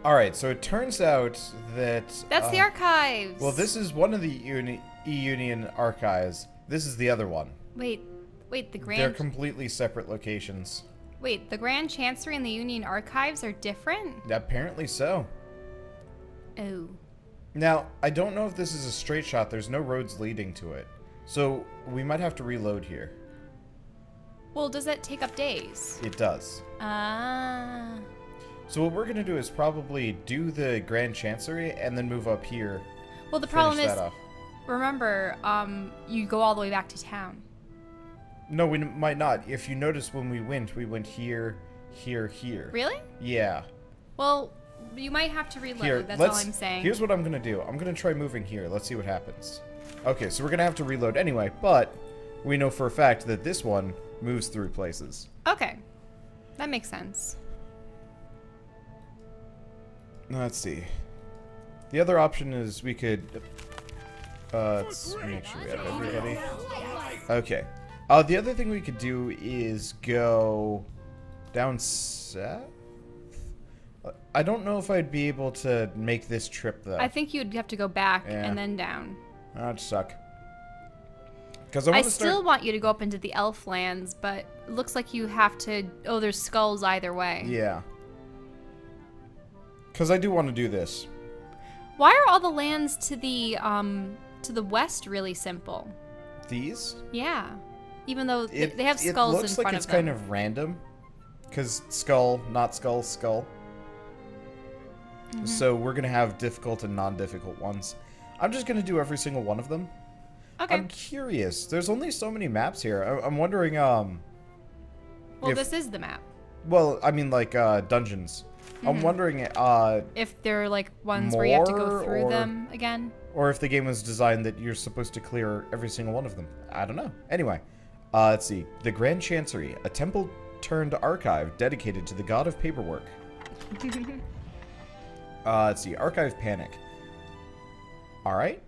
Alright, so it turns out that... That's the archives! Well, this is one of the E-Union archives. This is the other one. Wait, the Grand... They're completely separate locations. Wait, the Grand Chancery and the Union archives are different? Apparently so. Oh. Now, I don't know if this is a straight shot. There's no roads leading to it. So, we might have to reload here. Well, does that take up days? It does. Ah. So what we're going to do is probably do the Grand Chancery and then move up here. Well, the problem is, remember, you go all the way back to town. No, we might not. If you notice when we went here, here. Really? Yeah. Well, you might have to reload, here, that's all I'm saying. Here's what I'm going to do. I'm going to try moving here. Let's see what happens. Okay, so we're going to have to reload anyway, but we know for a fact that this one moves through places. Okay. That makes sense. Let's see. The other option is we could... let's make sure we have everybody. Okay. The other thing we could do is go down south? I don't know if I'd be able to make this trip, though. I think you'd have to go back and then down. That'd suck. I still want you to go up into the elf lands, but it looks like you have to... Oh, there's skulls either way. Yeah. Because I do want to do this. Why are all the lands to the west really simple? These? Yeah. Even though they have skulls in front of them. It looks like it's kind of random. Because skull, not skull, skull. Mm-hmm. So we're going to have difficult and non-difficult ones. I'm just going to do every single one of them. Okay. I'm curious. There's only so many maps here. I'm wondering, Well, this is the map. Well, I mean, like, dungeons. Mm-hmm. I'm wondering, if they're, like, ones where you have to go through them again. Or if the game was designed that you're supposed to clear every single one of them. I don't know. Anyway, let's see. The Grand Chancery, a temple turned archive dedicated to the god of paperwork. Let's see. Archive Panic. Alright.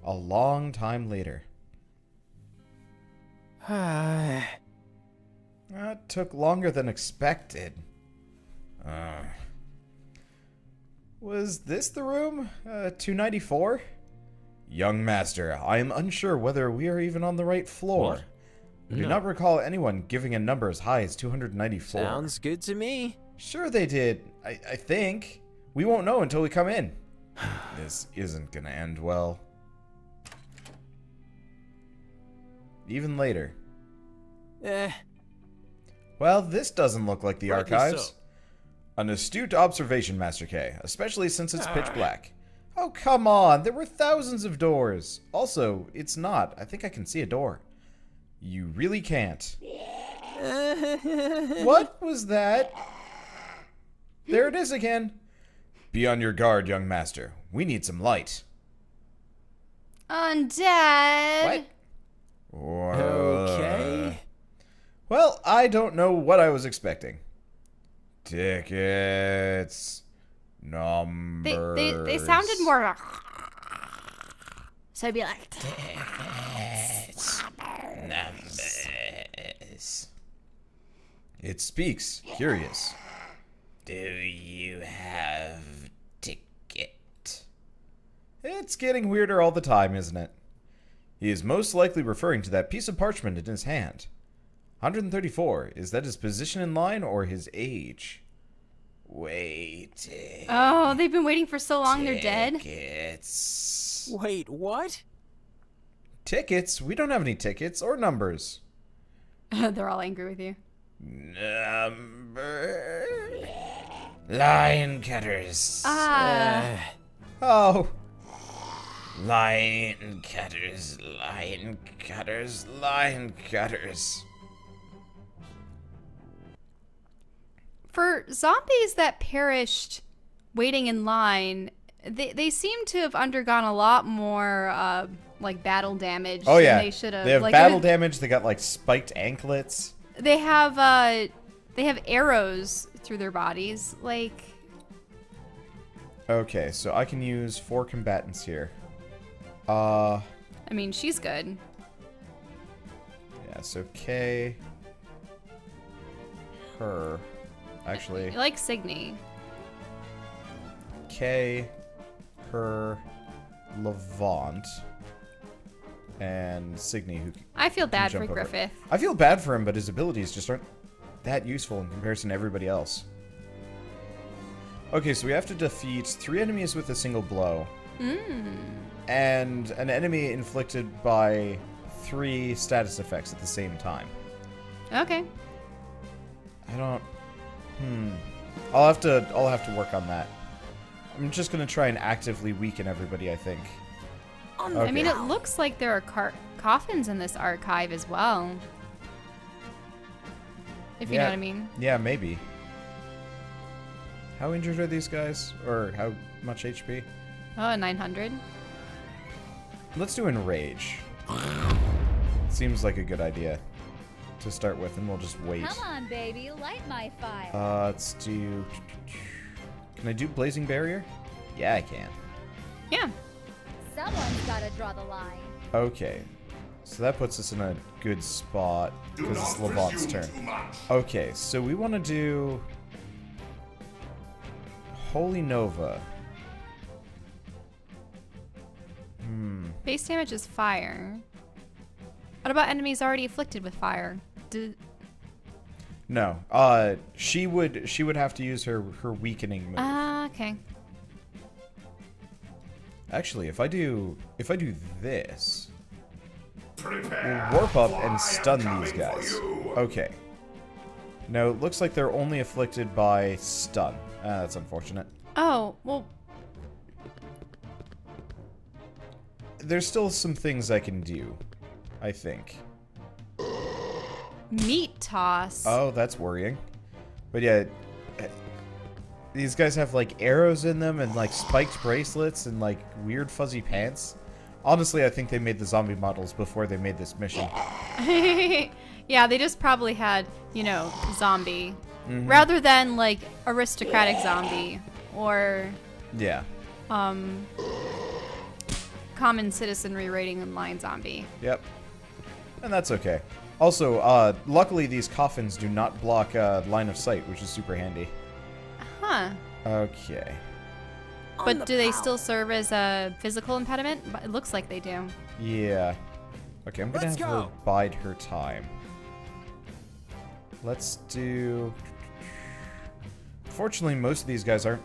A long time later. That took longer than expected. Was this the room? 294? Young master, I am unsure whether we are even on the right floor. What? I do not recall anyone giving a number as high as 294. Sounds good to me. Sure they did. I think. We won't know until we come in. This isn't gonna end well. Even later. Well, this doesn't look like the archives. So. An astute observation, Master K, especially since it's pitch black. Oh, come on. There were thousands of doors. Also, it's not. I think I can see a door. You really can't. What was that? There it is again. Be on your guard, young master. We need some light. Undead. What? Okay. Well, I don't know what I was expecting. Tickets. Numbers. They sounded more... So I'd be like... Tickets. Numbers. It speaks. Curious. Do you have ticket? It's getting weirder all the time, isn't it? He is most likely referring to that piece of parchment in his hand. 134. Is that his position in line or his age? Waiting. Oh, they've been waiting for so long they're dead? Tickets. Wait, what? Tickets? We don't have any tickets or numbers. They're all angry with you. Number. Line cutters. Oh. Line cutters, line cutters, line cutters. For zombies that perished waiting in line, they seem to have undergone a lot more like battle damage Oh yeah, than they should have. They have like, battle damage. They got like spiked anklets. They have arrows through their bodies. Like. Okay, so I can use 4 combatants here. I mean, she's good. Yes, okay. her. Actually, You like Signy. K, her, Levant, and Signy, who I feel bad for jump over it. Griffith. I feel bad for him, but his abilities just aren't that useful in comparison to everybody else. Okay, so we have to defeat 3 enemies with a single blow. And an enemy inflicted by 3 status effects at the same time. Okay. I don't... I'll have to work on that. I'm just gonna try and actively weaken everybody, I think. Okay. I mean, it looks like there are coffins in this archive as well. If you know what I mean. Yeah, maybe. How injured are these guys? Or how much HP? Oh, 900. Let's do Enrage. Seems like a good idea to start with, and we'll just wait. Come on, baby, light my fire. Let's do... Can I do Blazing Barrier? Yeah, I can. Yeah. Someone's gotta draw the line. Okay. So that puts us in a good spot, because it's Levant's turn. Okay, so we want to do... Holy Nova. Base damage is fire. What about enemies already afflicted with fire? No. She would have to use her weakening move. Okay. Actually, if I do this, we'll warp up and stun these guys. Okay. No, it looks like they're only afflicted by stun. That's unfortunate. Oh, well, There's still some things I can do, I think. meat toss. Oh, that's worrying. But yeah, these guys have like arrows in them and like spiked bracelets and like weird fuzzy pants. Honestly, I think they made the zombie models before they made this mission. Yeah, they just probably had, you know, zombie. Rather than like aristocratic zombie or Yeah. common citizenry raiding and line zombie. Yep. And that's okay. Also, luckily these coffins do not block line of sight, which is super handy. Huh. Okay. But do they still serve as a physical impediment? It looks like they do. Yeah. Okay, I'm gonna Let's have her go. bide her time. Let's do... Fortunately, most of these guys aren't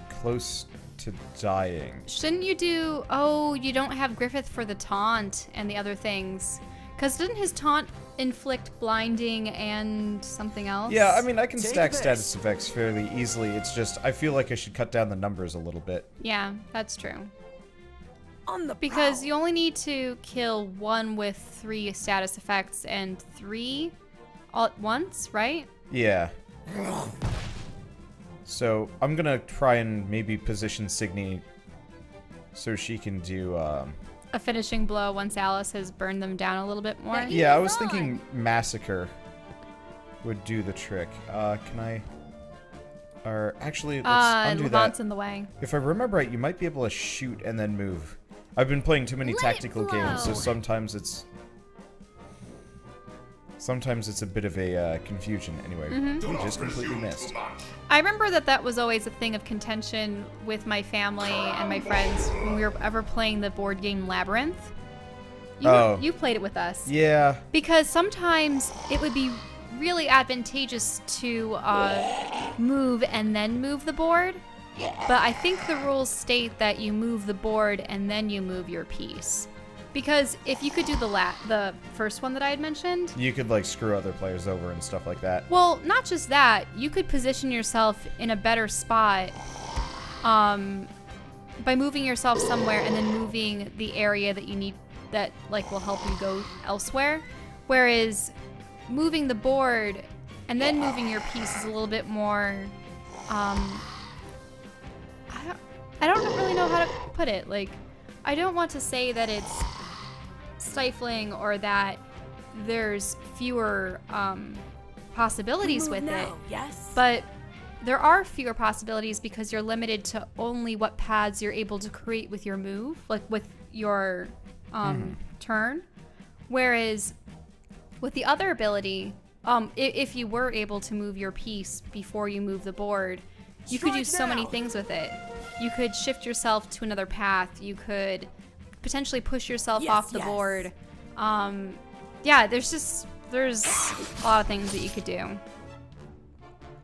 close to dying. Shouldn't you do... Oh, you don't have Griffith for the taunt and the other things. Because didn't his taunt inflict blinding and something else? Yeah, I mean, I can Take stack this. status effects fairly easily. It's just, I feel like I should cut down the numbers a little bit. Yeah, that's true. On the Because you only need to kill 1 with 3 status effects and 3 all at once, right? Yeah. So, I'm gonna try and maybe position Signy so she can do, A finishing blow once Alice has burned them down a little bit more. Yeah, I was thinking Massacre would do the trick. Can I... Or, actually, let's undo Levant's that. in the way. If I remember right, you might be able to shoot and then move. I've been playing too many Let it tactical games, so flow. sometimes it's a bit of a confusion. Anyway, we just completely missed. I remember that was always a thing of contention with my family and my friends when we were ever playing the board game Labyrinth. You played it with us. Yeah, Because sometimes it would be really advantageous to move and then move the board. But I think the rules state that you move the board and then you move your piece. Because if you could do the first one that I had mentioned, you could like screw other players over and stuff like that. well, not just that, you could position yourself in a better spot by moving yourself somewhere and then moving the area that you need that like will help you go elsewhere. Whereas moving the board and then moving your piece is a little bit more I don't really know how to put it. Like, I don't want to say that it's stifling or that there's fewer possibilities with it. Yes. But there are fewer possibilities because you're limited to only what paths you're able to create with your move, like with your turn. Whereas with the other ability, if you were able to move your piece before you move the board, you could do so many things with it. You could shift yourself to another path. You could potentially push yourself off the board. Yeah, there's a lot of things that you could do.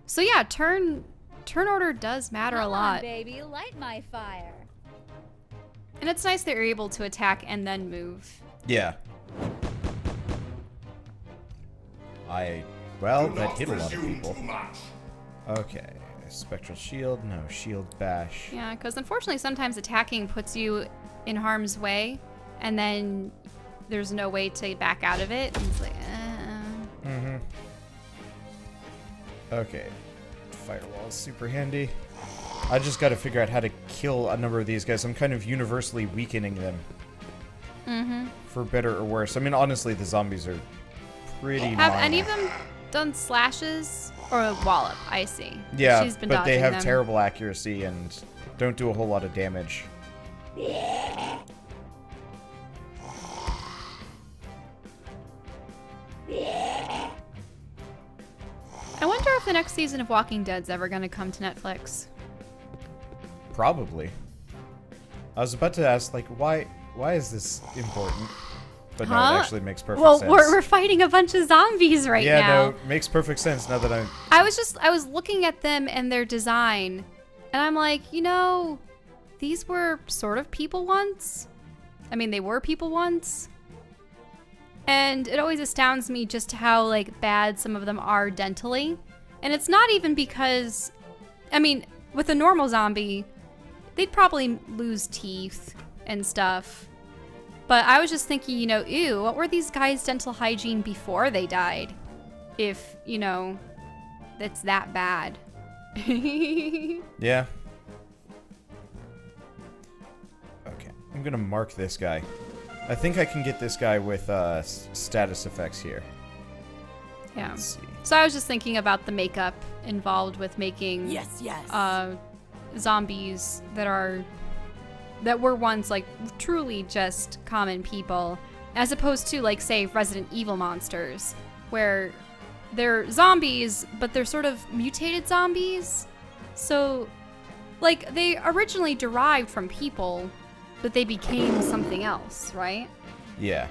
So yeah, turn order does matter a lot. Come on, baby, light my fire. And it's nice that you're able to attack and then move. Yeah. Well, that hit a lot of people. Okay. Spectral shield, no. Shield bash. Yeah, because unfortunately sometimes attacking puts you in harm's way, and then there's no way to back out of it. And it's like, Okay. Firewall is super handy. I just got to figure out how to kill a number of these guys. I'm kind of universally weakening them. For better or worse. I mean, honestly, the zombies are pretty Have minor. any of them done slashes or a wallop? I see. Yeah, She's been but they dodging have them. terrible accuracy and don't do a whole lot of damage. I wonder if the next season of Walking Dead's ever going to come to Netflix. Probably. I was about to ask, like, why is this important? But no, it actually makes perfect sense. Well, we're fighting a bunch of zombies right now. Yeah, no, it makes perfect sense now that I'm... I was looking at them and their design, and I'm like, these were sort of people once. I mean, they were people once. And it always astounds me just how, like, bad some of them are dentally. And it's not even because, I mean, with a normal zombie, they'd probably lose teeth and stuff. But I was just thinking, ew, what were these guys' dental hygiene before they died? If, that's that bad. Yeah. Okay, I'm gonna mark this guy. I think I can get this guy with status effects here. Yeah. Let's see. So I was just thinking about the makeup involved with making zombies that were once like truly just common people, as opposed to like say Resident Evil monsters, where they're zombies but they're sort of mutated zombies. So like they originally derived from people, but they became something else, right? Yeah.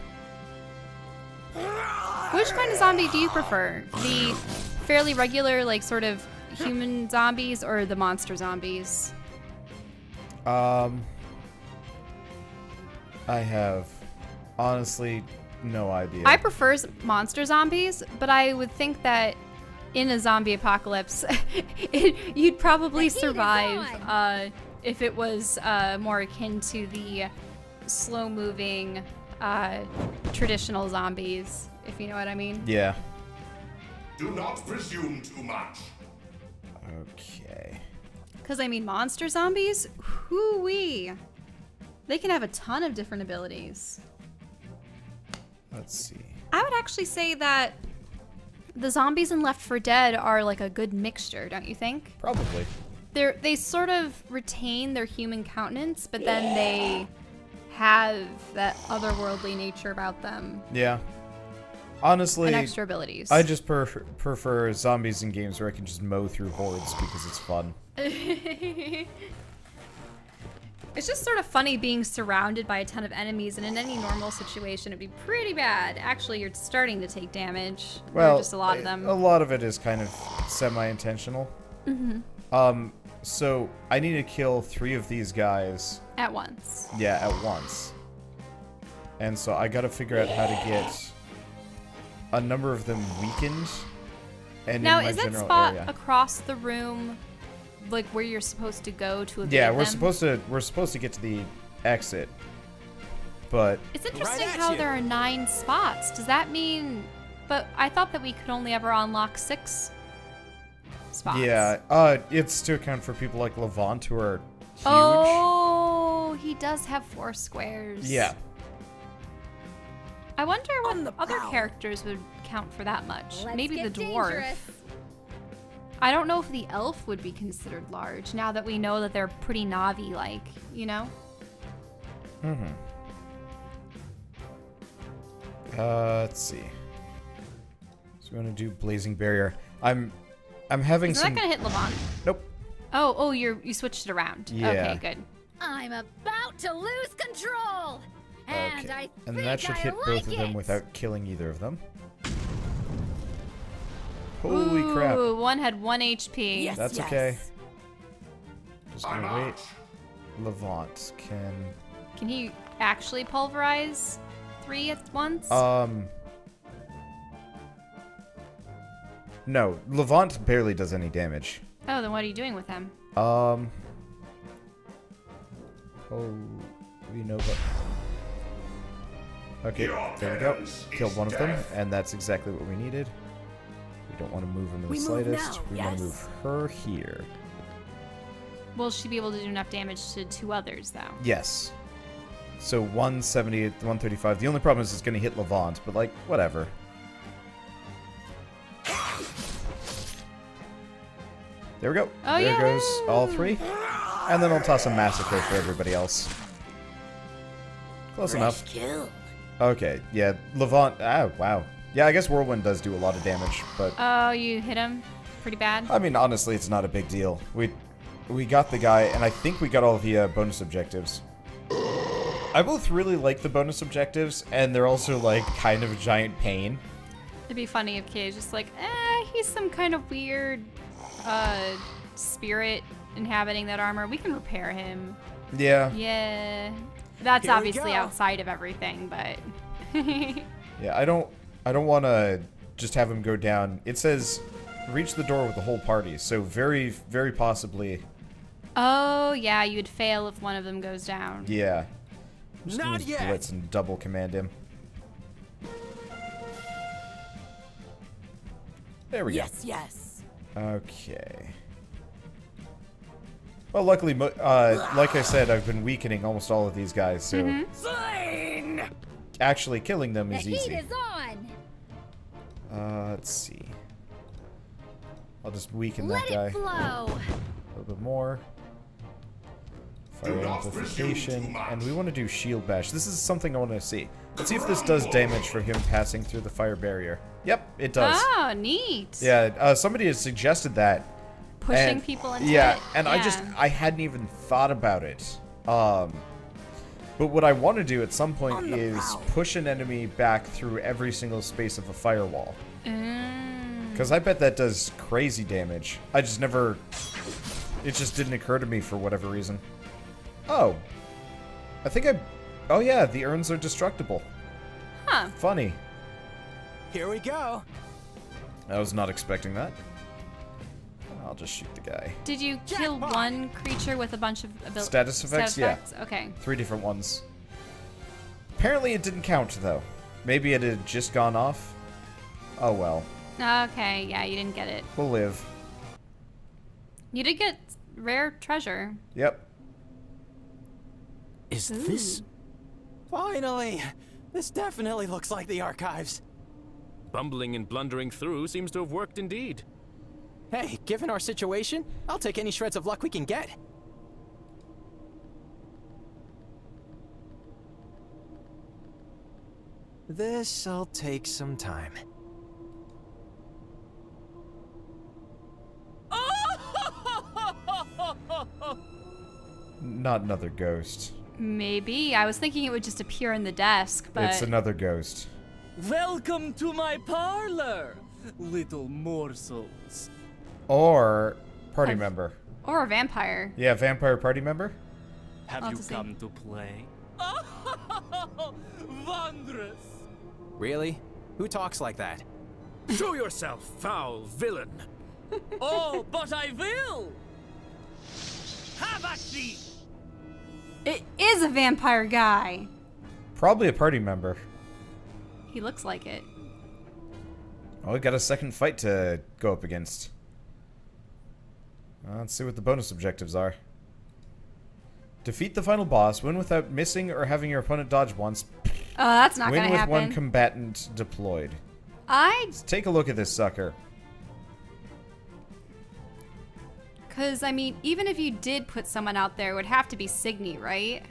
Which kind of zombie do you prefer? The fairly regular, like, sort of human zombies or the monster zombies? I have honestly no idea. I prefer monster zombies, but I would think that in a zombie apocalypse, you'd probably survive if it was more akin to the slow-moving traditional zombies, if you know what I mean. Yeah. Do not presume too much. Okay. Because, I mean, monster zombies, hoo-wee. They can have a ton of different abilities. Let's see. I would actually say that the zombies in Left 4 Dead are like a good mixture, don't you think? Probably. They sort of retain their human countenance, but then they have that otherworldly nature about them. Yeah. Honestly, and extra abilities. I just prefer zombies in games where I can just mow through hordes because it's fun. It's just sort of funny being surrounded by a ton of enemies, and in any normal situation it'd be pretty bad. Actually, you're starting to take damage. There Well, are just a lot of them. A lot of it is kind of semi-intentional. So I need to kill 3 of these guys. At once. Yeah, at once. And so I gotta figure out how to get a number of them weakened. And Now, in my is that general spot area. across the room, like where you're supposed to go to evade Yeah, them? we're supposed to get to the exit. But It's interesting how there are 9 spots. Does that mean... But I thought that we could only ever unlock 6 spots. yeah, it's to account for people like Levant who are huge. Oh, he does have 4 squares. Yeah. I wonder what other characters would count for that much. Let's Maybe the get dwarf. dangerous. I don't know if the elf would be considered large, now that we know that they're pretty Navi-like, you know? Let's see. So we want to do Blazing Barrier. I'm having Is some... that gonna hit Levant? Nope. Oh, you switched it around. Yeah. Okay, good. I'm about to lose control. And I And think that should I hit like both of them it. without killing either of them. Holy crap. Ooh, one had 1 HP. Yes, That's yes. okay. Just I'm gonna wait. out. Levant can... Can he actually pulverize 3 at once? No, Levant barely does any damage. Oh, then what are you doing with him? Oh, we know what... Okay, Your there we go. penance Killed is one of them, death. and that's exactly what we needed. We don't want to move him in the We move slightest. now, We want yes. to move her here. Will she be able to do enough damage to 2 others, though? Yes. So 170, 135. The only problem is it's going to hit Levant, but like, whatever. There we go. Oh, there yeah. goes all 3. And then I'll toss a Massacre for everybody else. Close enough. Kill. Okay, yeah, Levant. Ah, wow. Yeah, I guess Whirlwind does do a lot of damage, but Oh, you hit him pretty bad? I mean, honestly, it's not a big deal. We got the guy, and I think we got all the bonus objectives. I both really like the bonus objectives, and they're also like kind of a giant pain. It'd be funny if Kay's just like, he's some kind of weird spirit inhabiting that armor. We can repair him. Yeah. Yeah. That's Here we obviously go. outside of everything, but... Yeah, I don't want to just have him go down. It says reach the door with the whole party, so very, very possibly, Oh, yeah, you'd fail if one of them goes down. yeah. I'm just gonna Not use yet. Blitz and double command him. There we Yes, yes. go. Okay. Well, luckily, like I said, I've been weakening almost all of these guys, so Slain. actually killing them The is heat easy. is on. Let's see. I'll just weaken Let that guy it flow. a little bit more. Fire Do not amplification, presume too much. and we want to do shield bash. This is something I want to see. Let's see if this does damage for him passing through the fire barrier. Yep, it does. Oh, neat. Yeah, somebody has suggested that. Pushing and- people into yeah, it. and I hadn't even thought about it. But what I want to do at some point On the is prowl. push an enemy back through every single space of a firewall. Mm. Because I bet that does crazy damage. I just never... It just didn't occur to me for whatever reason. Oh. I think I... Oh yeah, the urns are destructible. Huh. Funny. Here we go. I was not expecting that. I'll just shoot the guy. Did you kill Jackpot. one creature with a bunch of abilities? Status effects? Yeah. Okay. 3 different ones. Apparently it didn't count, though. Maybe it had just gone off. Oh well. Okay, yeah, you didn't get it. We'll live. You did get rare treasure. Yep. Is Ooh. this? Finally! This definitely looks like the archives. Bumbling and blundering through seems to have worked indeed. Hey, given our situation, I'll take any shreds of luck we can get. This'll take some time. Not another ghost. Maybe. I was thinking it would just appear in the desk, but... It's another ghost. Welcome to my parlor, little morsels. Or party I've- member. Or a vampire. Yeah, vampire party member? Have I'll you have to see. come to play? Wondrous! Really? Who talks like that? Show yourself, foul villain! Oh, but I will! Have at thee! It is a vampire guy. Probably a party member. He looks like it. Oh, we got a second fight to go up against. Let's see what the bonus objectives are. Defeat the final boss, win without missing or having your opponent dodge once, Oh, that's not win gonna with happen. one combatant deployed. Let's take a look at this sucker. Because, I mean, even if you did put someone out there, it would have to be Signy, right?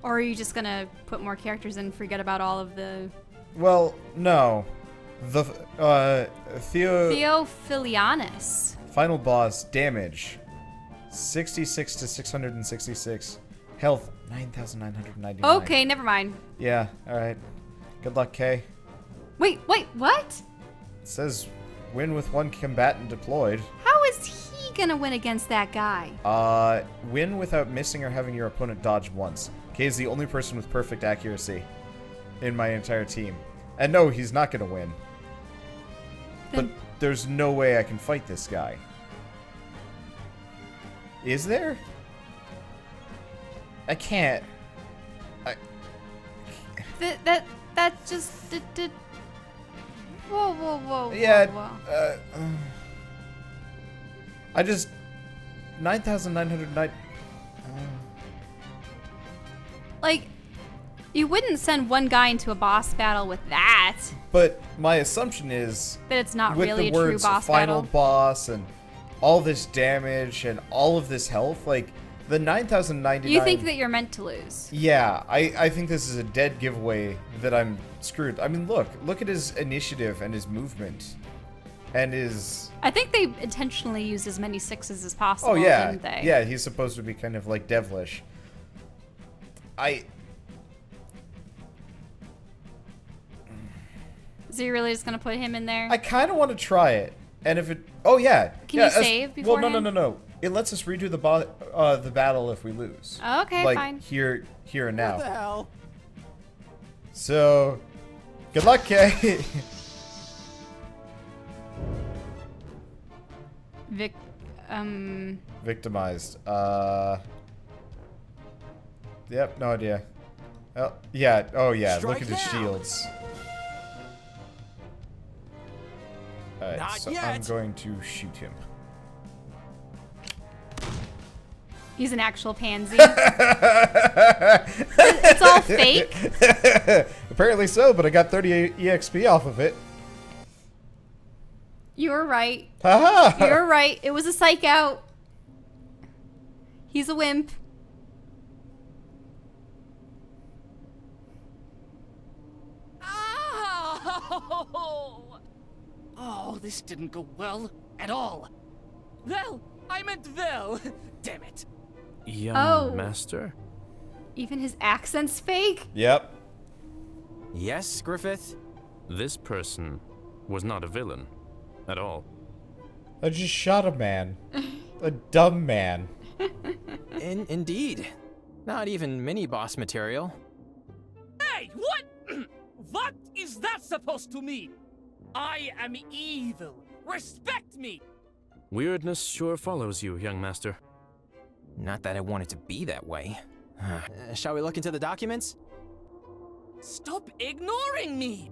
Or are you just gonna put more characters in and forget about all of the... Well, no. The Theophilianus. final boss damage 66 to 666. Health 9,999. Okay, never mind. Yeah, alright. Good luck, Kay. Wait, what? It says win with one combatant deployed. How is he gonna win against that guy? Win without missing or having your opponent dodge once. Kay is the only person with perfect accuracy in my entire team. And no, he's not gonna win. But Then- there's no way I can fight this guy. Is there? I can't. That just did. Whoa. Yeah. whoa. I just 9,909. Like, you wouldn't send one guy into a boss battle with that. But my assumption is That it's not with really the a true words boss final battle. boss and all this damage and all of this health, like the 9,099. You think that you're meant to lose. Yeah, I think this is a dead giveaway that I'm screwed. I mean, look at his initiative and his movement, and his. I think they intentionally used as many sixes as possible. Oh yeah, didn't they? yeah. He's supposed to be kind of like devilish. So you're really just gonna put him in there? I kind of want to try it, and if it. Oh yeah. Can yeah, you save Well, beforehand? no. It lets us redo the battle if we lose. Okay, like, fine. Here and now. What the hell? So, good luck, Kay. Victimized. Yep, no idea. Oh, yeah. Oh, yeah. Strike Look at his now. shields. Alright, Not so yet. I'm going to shoot him. He's an actual pansy. It's all fake. Apparently so, but I got 38 EXP off of it. You were right. Haha! You're right. It was a psych out. He's a wimp. Oh, this didn't go well at all. Well, I meant well. Damn it. Young Oh. master? Even his accent's fake. Yep. Yes, Griffith? This person was not a villain at all. I just shot a man. A dumb man. Indeed. Not even mini-boss material. Hey, what? What is that supposed to mean? I am evil. Respect me. Weirdness sure follows you, young master. Not that I want it to be that way. Shall we look into the documents? Stop ignoring me.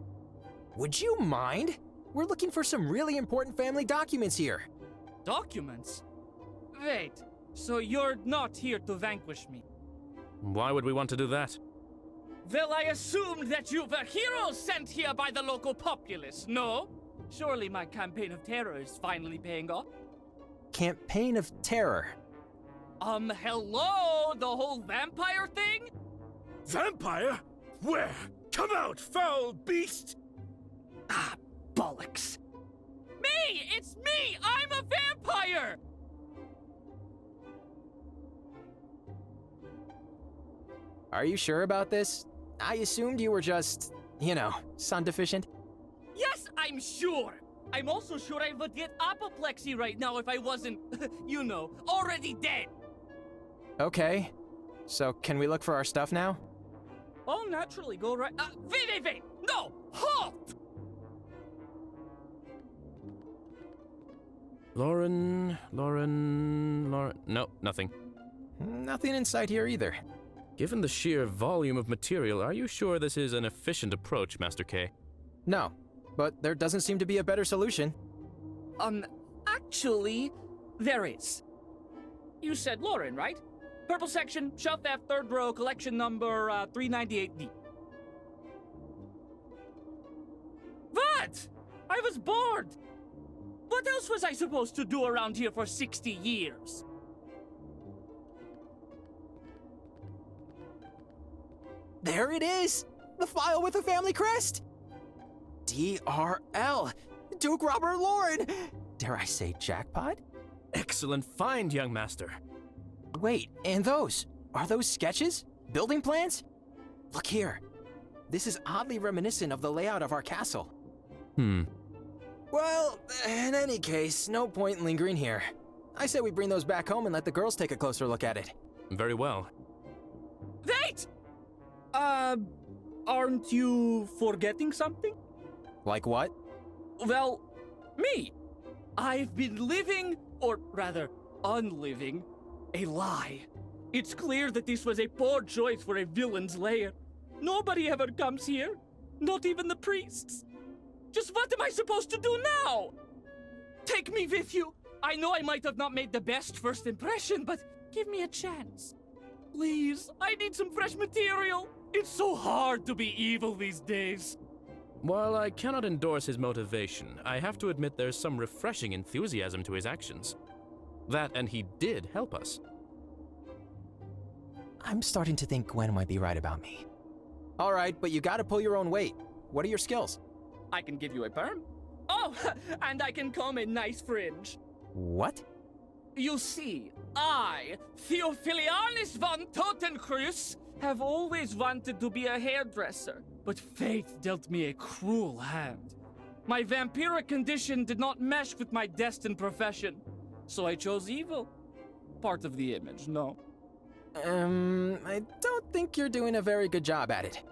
Would you mind? We're looking for some really important family documents here. Documents? Wait, so you're not here to vanquish me? Why would we want to do that? Well, I assumed that you were heroes sent here by the local populace, no? Surely my campaign of terror is finally paying off? Campaign of Terror. Hello? The whole vampire thing? Vampire? Where? Come out, foul beast! Ah, bollocks. Me! It's me! I'm a vampire! Are you sure about this? I assumed you were just, sun deficient. Yes, I'm sure! I'm also sure I would get apoplexy right now if I wasn't, already dead! Okay. So, can we look for our stuff now? Oh, naturally, go right. Wait! No! Halt! Lauren. No, nothing. Nothing in sight here either. Given the sheer volume of material, are you sure this is an efficient approach, Master K? No, but there doesn't seem to be a better solution. Actually, there is. You said Lauren, right? Purple section, shelf F, third row, collection number 398D. What? I was bored. What else was I supposed to do around here for 60 years? There it is! The file with the family crest! DRL. Duke Robert Lauren. Dare I say jackpot? Excellent find, young master. Wait, and those? Are those sketches? Building plans? Look here. This is oddly reminiscent of the layout of our castle. Well, in any case, no point in lingering here. I say we bring those back home and let the girls take a closer look at it. Very well. Wait! Aren't you forgetting something? Like what? Well, me. I've been living, or rather, unliving, a lie. It's clear that this was a poor choice for a villain's lair. Nobody ever comes here. Not even the priests. Just what am I supposed to do now? Take me with you. I know I might have not made the best first impression, but give me a chance. Please, I need some fresh material. It's so hard to be evil these days. While I cannot endorse his motivation, I have to admit there's some refreshing enthusiasm to his actions. That, and he did help us. I'm starting to think Gwen might be right about me. All right, but you gotta pull your own weight. What are your skills? I can give you a perm. Oh, and I can comb a nice fringe. What? You see, I, Theophilianus von Totenkreuz, have always wanted to be a hairdresser, but fate dealt me a cruel hand. My vampiric condition did not mesh with my destined profession, so I chose evil. Part of the image, no? I don't think you're doing a very good job at it.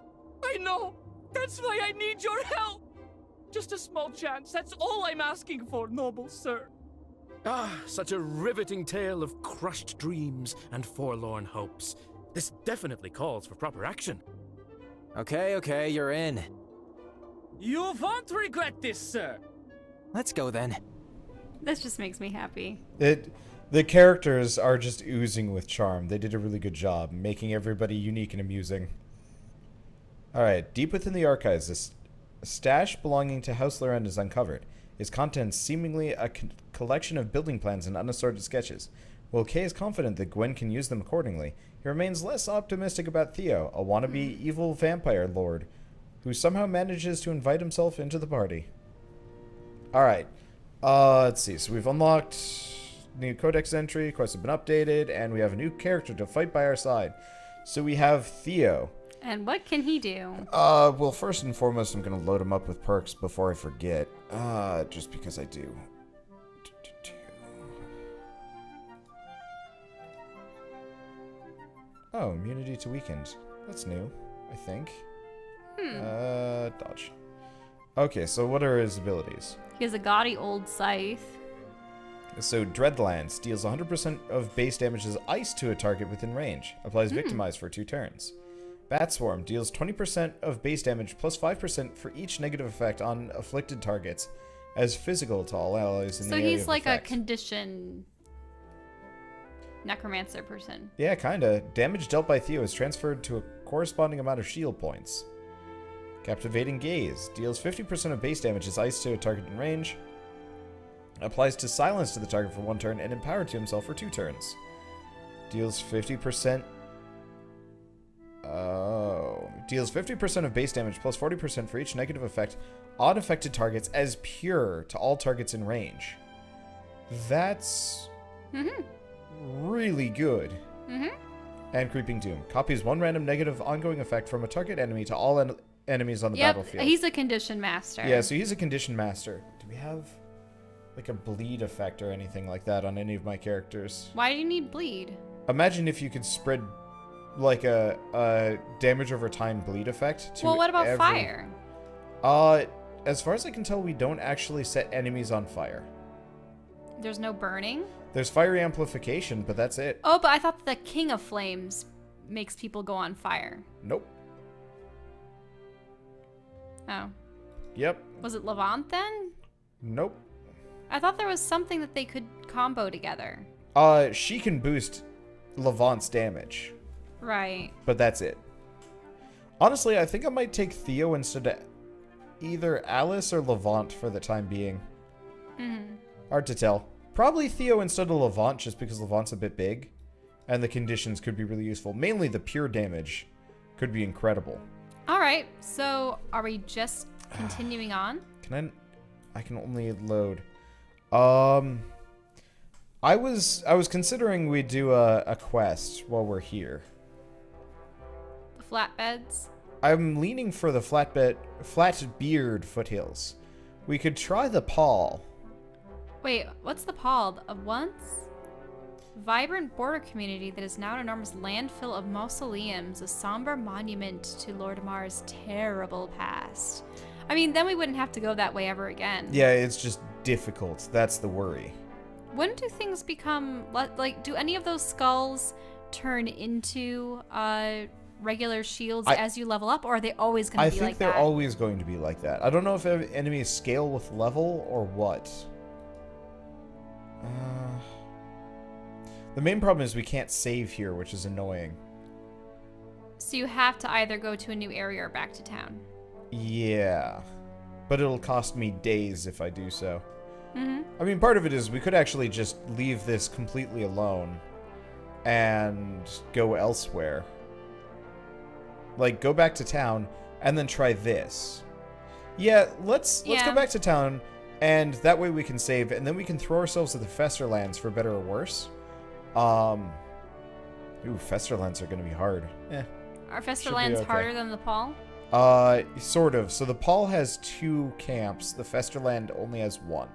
I know! That's why I need your help! Just a small chance, that's all I'm asking for, noble sir. Ah, such a riveting tale of crushed dreams and forlorn hopes. This definitely calls for proper action. Okay, you're in. You won't regret this, sir. Let's go then. This just makes me happy. The characters are just oozing with charm. They did a really good job, making everybody unique and amusing. Alright, deep within the archives, this stash belonging to House Loren is uncovered. Its contents seemingly a collection of building plans and unassorted sketches. While Kay is confident that Gwen can use them accordingly, he remains less optimistic about Theo, a wannabe evil vampire lord, who somehow manages to invite himself into the party. Alright, let's see. So we've unlocked new codex entry, quests have been updated, and we have a new character to fight by our side. So we have Theo. And what can he do? Well, first and foremost, I'm going to load him up with perks before I forget. Just because I do. Oh, immunity to weakened. That's new, I think. Dodge. Okay, so what are his abilities? He has a gaudy old scythe. So, Dreadlands deals 100% of base damage as ice to a target within range. Applies Victimize for 2 turns. Bat Swarm deals 20% of base damage plus 5% for each negative effect on afflicted targets as physical to all allies in the area of effect. So he's like a condition necromancer person. Yeah, kinda. Damage dealt by Theo is transferred to a corresponding amount of shield points. Captivating Gaze deals 50% of base damage as ice to a target in range. Applies to silence to the target for 1 turn and empowered to himself for 2 turns. Deals 50%. Deals 50% of base damage plus 40% for each negative effect on affected targets as pure to all targets in range. That's really good. And Creeping Doom. Copies 1 random negative ongoing effect from a target enemy to all enemies on the battlefield. He's a condition master. Yeah, so he's a condition master. Do we have like a bleed effect or anything like that on any of my characters? Why do you need bleed? Imagine if you could spread like a damage over time bleed effect to Well, what about fire? As far as I can tell, we don't actually set enemies on fire. There's no burning? There's fire amplification, but that's it. Oh, but I thought the King of Flames makes people go on fire. Nope. Oh. Yep. Was it Levant then? Nope. I thought there was something that they could combo together. She can boost Levant's damage. Right. But that's it. Honestly, I think I might take Theo instead of either Alice or Levant for the time being. Hard to tell. Probably Theo instead of Levant, just because Levant's a bit big. And the conditions could be really useful. Mainly the pure damage could be incredible. All right, so are we just Continuing on. I can only load. I was considering we do a quest while we're here. The flatbeds. I'm leaning for the Flatbeard foothills. We could try the Paul. Wait, what's the Paul? A once vibrant border community that is now an enormous landfill of mausoleums, a somber monument to Lord Amar's terrible past. I mean, then we wouldn't have to go that way ever again. Yeah, it's just difficult. That's the worry. When do things become like? Do any of those skulls turn into regular shields as you level up, or are they always going to be like that? I think they're always going to be like that. I don't know if enemies scale with level or what. The main problem is we can't save here, which is annoying. So you have to either go to a new area or back to town. Yeah. But it'll cost me days if I do so. Mm-hmm. I mean, part of it is we could actually just leave this completely alone and go elsewhere. Like, go back to town and then try this. Yeah, let's go back to town, and that way we can save, and then we can throw ourselves at the Festerlands for better or worse. Festerlands are going to be hard. Are Festerlands harder than the Paul? Sort of. So the Paul has 2 camps. The Festerland only has 1.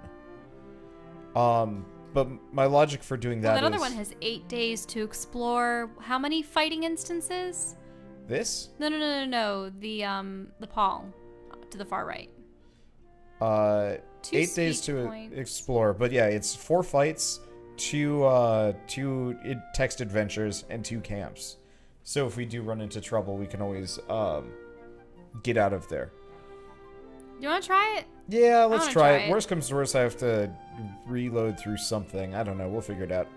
But my logic for doing that that other one has 8 days to explore how many fighting instances? This? No. The Paul to the far right. 8 days to explore. But yeah, it's 4 fights, 2 text adventures, and 2 camps. So if we do run into trouble, we can always get out of there. You want to try it? Yeah, let's try it. Worst comes to worst, I have to reload through something. I don't know. We'll figure it out.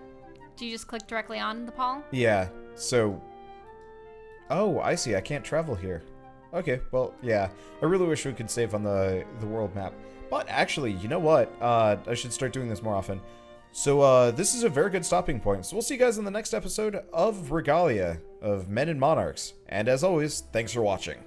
Do you just click directly on the Paul? Yeah. So... Oh, I see. I can't travel here. Okay, well, yeah. I really wish we could save on the world map. But actually, you know what? I should start doing this more often. So, this is a very good stopping point. So we'll see you guys in the next episode of Regalia of Men and Monarchs. And as always, thanks for watching.